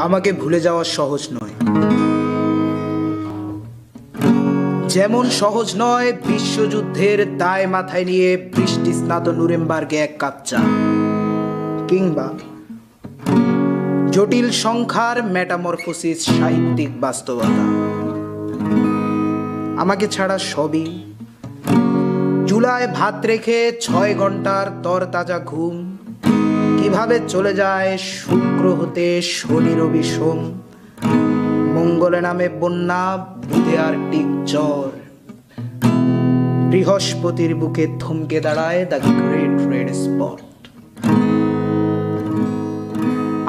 আমাকে ভুলে যাওয়া সহজ নয়, যেমন সহজ নয় বিশ্বযুদ্ধের দায় মাথায় নিয়ে বৃষ্টি স্নাত নুরেমবার্গে এক কাপ চা, কিংবা জটিল সংখ্যার মেটামরফোসিস সাহিত্যিক বাস্তবতা। আমাকে ছাড়া সবই চুলায় ভাত রেখে 6 ঘন্টার তরতাজা ঘুম কিভাবে চলে যায় শুক্র হতে শনি রবি সোম, মঙ্গলে নামে বন্যা, বুধে আর টিক জ্বর, বৃহস্পতির বুকে থমকে দাঁড়ায় দ্য গ্রেট রেড স্পট।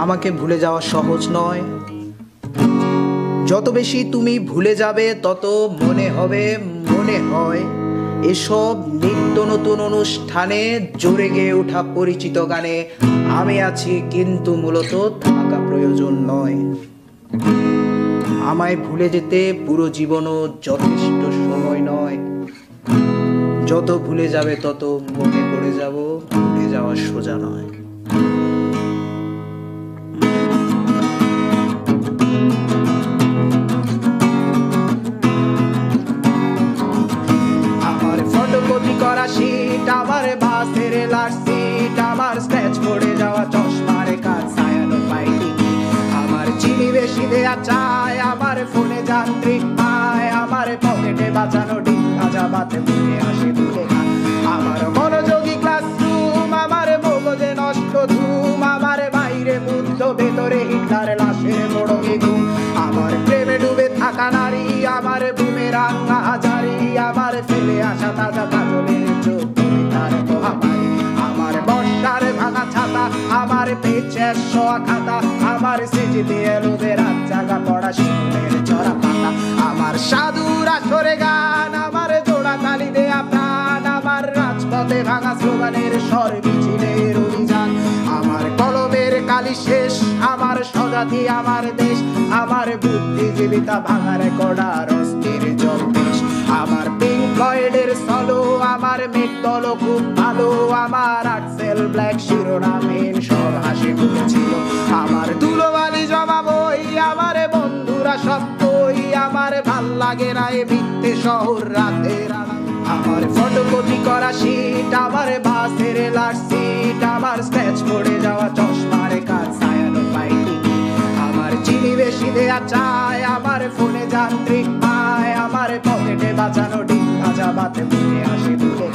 আমাকে ভুলে যাওয়া সহজ নয়, যত বেশি তুমি ভুলে যাবে তত মনে হয় এসব নিত্য নতুন অনুষ্ঠানে জোরে গেয়ে ওঠা পরিচিত গানে আমি আছি, কিন্তু মূলত থাকা প্রয়োজন নয়। আমায় ভুলে যেতে পুরো জীবনও যথেষ্ট সময় নয়, যত ভুলে যাবে তত মনে পড়ে যাব, ভুলে যাওয়া সোজা নয়। ফটোকপি করা শীট, আমার বাসের লাস্ট সিট, আমার স্ক্র্যাচ পড়ে যাওয়া চশমার কাজ, ছায়ানো পাইনি আমার চিনি বেশি দেয়া চায়, আমার ফোনে যান্ত্রিক পায়, আমার পকেটে বাঁচানো ডিম ভাজা ভাতে মুখে হাসি তুলে খায়, আমার মনোযোগী ক্লাসরুম, আমার মগজে নষ্ট ধুম, আমার বাইরে বুদ্ধ ভেতরে হিটলার লাশের মোড়কে ঘুম, আমার প্রেমে ডুবে থাকা নারী, আমার বুমেরাং হাজারি, আমার ফেলে আসা তাজা কাজলের চোখ তার মহামারী, আমার বর্ষার ভাঙা ছাতা, আমার পেচের শোয়া খাতা, আমার সিজিতে এলোদের রাত জাগা পড়া শিশুদের চড়া পাতা, আমার সাধুর আসরে গান, আমার জোড়া তালি দেয়া প্রাণ, আমার রাজপথে ভাঙা স্লোগানের স্বর মিছিলের অভিযান, আমার কলমের কালি শেষ, আমার স্বজাতি আমার দেশ, আমার বুদ্ধিজীবিতা ভাঙার কড়ার অস্থির জলদেশ, আমার পিঙ্ক ফ্লয়েডের সলো, আমার মেটল খুব ভালো, আমার আর্টসেল ব্ল্যাক শিরোনামহীন সব হাসি মুখেছিল, আমার ধুলোবালি জমা বই, আমার বন্ধুরা সব কই, আমার ভাল লাগে না এ মিথ্যে শহর রাতের আলো, আমার ফটোকপি করা শীট, আমার বাসের লাস্ট সিট, আমার স্ক্র্যাচ পড়ে যাওয়া চশমার কাজ, ছায়ানো পাইনি আমার চিনি বেশি দেয়া চায়, আমার ফোনে যান্ত্রিক পায়, আমার পকেটে বাঁচানো ডিম ভাজা ভাতে মুখে হাসি তুলে